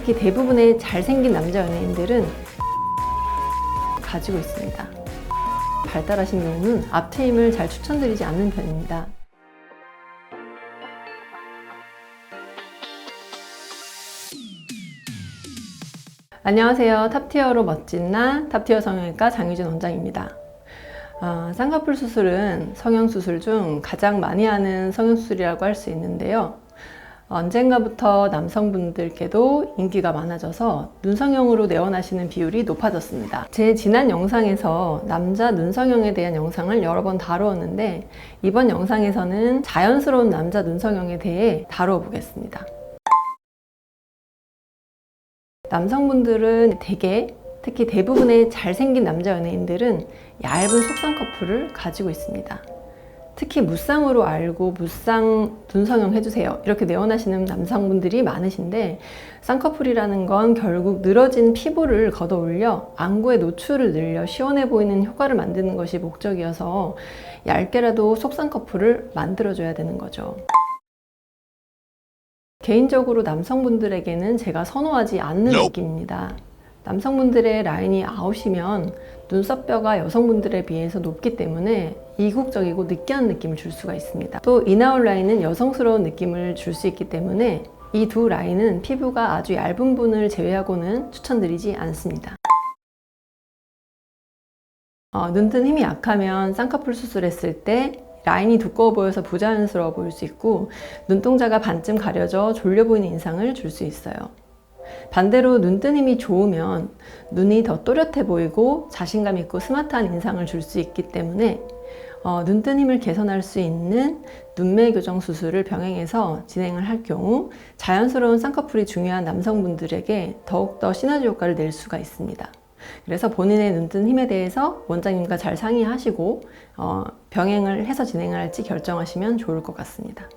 특히 대부분의 잘생긴 남자 연예인들은 가지고 있습니다. 발달하신 경우는 앞트임을 잘 추천드리지 않는 편입니다. 안녕하세요. 탑티어로 멋진 나 탑티어 성형외과 장유진 원장입니다. 쌍꺼풀 수술은 성형수술 중 가장 많이 하는 성형수술이라고 할 수 있는데요. 언젠가부터 남성분들께도 인기가 많아져서 눈성형으로 내원하시는 비율이 높아졌습니다. 제 지난 영상에서 남자 눈성형에 대한 영상을 여러 번 다루었는데 이번 영상에서는 자연스러운 남자 눈성형에 대해 다루어 보겠습니다. 남성분들은 특히 대부분의 잘생긴 남자 연예인들은 얇은 속쌍꺼풀을 가지고 있습니다. 특히 무쌍으로 알고 무쌍 눈성형 해주세요 이렇게 내원하시는 남성분들이 많으신데, 쌍꺼풀이라는 건 결국 늘어진 피부를 걷어 올려 안구의 노출을 늘려 시원해 보이는 효과를 만드는 것이 목적이어서 얇게라도 속쌍꺼풀을 만들어줘야 되는 거죠. 개인적으로 남성분들에게는 제가 선호하지 않는 느낌입니다. 남성분들의 라인이 아웃이면 눈썹뼈가 여성분들에 비해서 높기 때문에 이국적이고 느끼한 느낌을 줄 수가 있습니다. 또 인아웃 라인은 여성스러운 느낌을 줄 수 있기 때문에 이 두 라인은 피부가 아주 얇은 분을 제외하고는 추천드리지 않습니다. 눈뜬 힘이 약하면 쌍꺼풀 수술했을 때 라인이 두꺼워 보여서 부자연스러워 보일 수 있고, 눈동자가 반쯤 가려져 졸려 보이는 인상을 줄 수 있어요. 반대로 눈뜬 힘이 좋으면 눈이 더 또렷해 보이고 자신감 있고 스마트한 인상을 줄 수 있기 때문에 눈뜬 힘을 개선할 수 있는 눈매 교정 수술을 병행해서 진행을 할 경우 자연스러운 쌍꺼풀이 중요한 남성분들에게 더욱더 시너지 효과를 낼 수가 있습니다. 그래서 본인의 눈뜬 힘에 대해서 원장님과 잘 상의하시고 병행을 해서 진행을 할지 결정하시면 좋을 것 같습니다.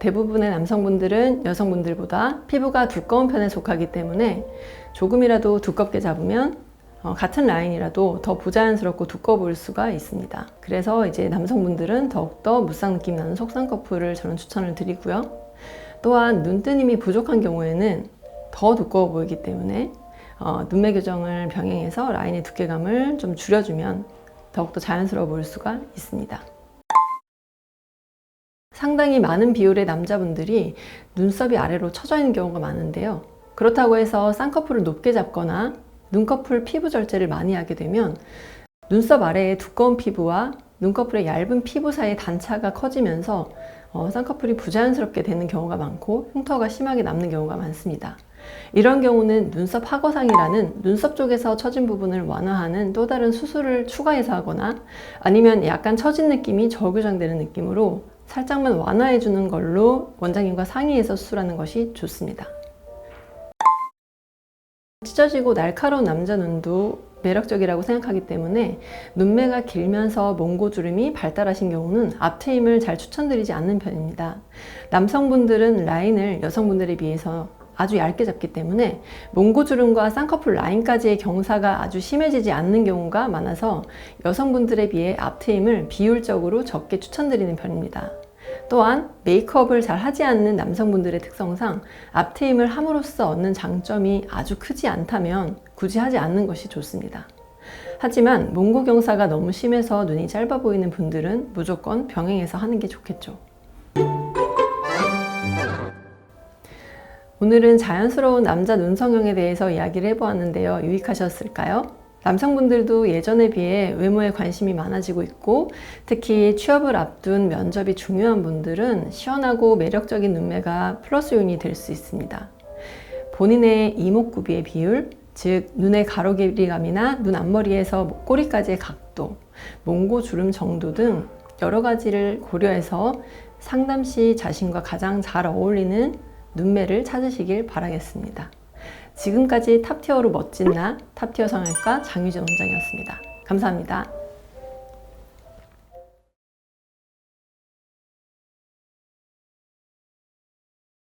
대부분의 남성분들은 여성분들보다 피부가 두꺼운 편에 속하기 때문에 조금이라도 두껍게 잡으면 같은 라인이라도 더 부자연스럽고 두꺼워 보일 수가 있습니다. 그래서 이제 남성분들은 더욱더 무쌍 느낌 나는 속쌍꺼풀을 저는 추천을 드리고요. 또한 눈뜬 힘이 부족한 경우에는 더 두꺼워 보이기 때문에 눈매 교정을 병행해서 라인의 두께감을 좀 줄여주면 더욱더 자연스러워 보일 수가 있습니다. 상당히 많은 비율의 남자분들이 눈썹이 아래로 처져 있는 경우가 많은데요. 그렇다고 해서 쌍꺼풀을 높게 잡거나 눈꺼풀 피부 절제를 많이 하게 되면 눈썹 아래의 두꺼운 피부와 눈꺼풀의 얇은 피부 사이의 단차가 커지면서 쌍꺼풀이 부자연스럽게 되는 경우가 많고 흉터가 심하게 남는 경우가 많습니다. 이런 경우는 눈썹 하거상이라는 눈썹 쪽에서 처진 부분을 완화하는 또 다른 수술을 추가해서 하거나, 아니면 약간 처진 느낌이 저교정되는 느낌으로 살짝만 완화해 주는 걸로 원장님과 상의해서 수술하는 것이 좋습니다. 찢어지고 날카로운 남자 눈도 매력적이라고 생각하기 때문에 눈매가 길면서 몽고주름이 발달하신 경우는 앞트임을 잘 추천드리지 않는 편입니다. 남성분들은 라인을 여성분들에 비해서 아주 얇게 잡기 때문에 몽고주름과 쌍꺼풀 라인까지의 경사가 아주 심해지지 않는 경우가 많아서 여성분들에 비해 앞트임을 비율적으로 적게 추천드리는 편입니다. 또한 메이크업을 잘 하지 않는 남성분들의 특성상 앞트임을 함으로써 얻는 장점이 아주 크지 않다면 굳이 하지 않는 것이 좋습니다. 하지만 몽고 경사가 너무 심해서 눈이 짧아 보이는 분들은 무조건 병행해서 하는 게 좋겠죠. 오늘은 자연스러운 남자 눈성형에 대해서 이야기를 해보았는데요. 유익하셨을까요? 남성분들도 예전에 비해 외모에 관심이 많아지고 있고, 특히 취업을 앞둔 면접이 중요한 분들은 시원하고 매력적인 눈매가 플러스 요인이 될 수 있습니다. 본인의 이목구비의 비율, 즉 눈의 가로 길이감이나 눈 앞머리에서 꼬리까지의 각도, 몽고 주름 정도 등 여러 가지를 고려해서 상담 시 자신과 가장 잘 어울리는 눈매를 찾으시길 바라겠습니다. 지금까지 탑티어로 멋진 나 탑티어 성형외과 장유진 원장이었습니다. 감사합니다.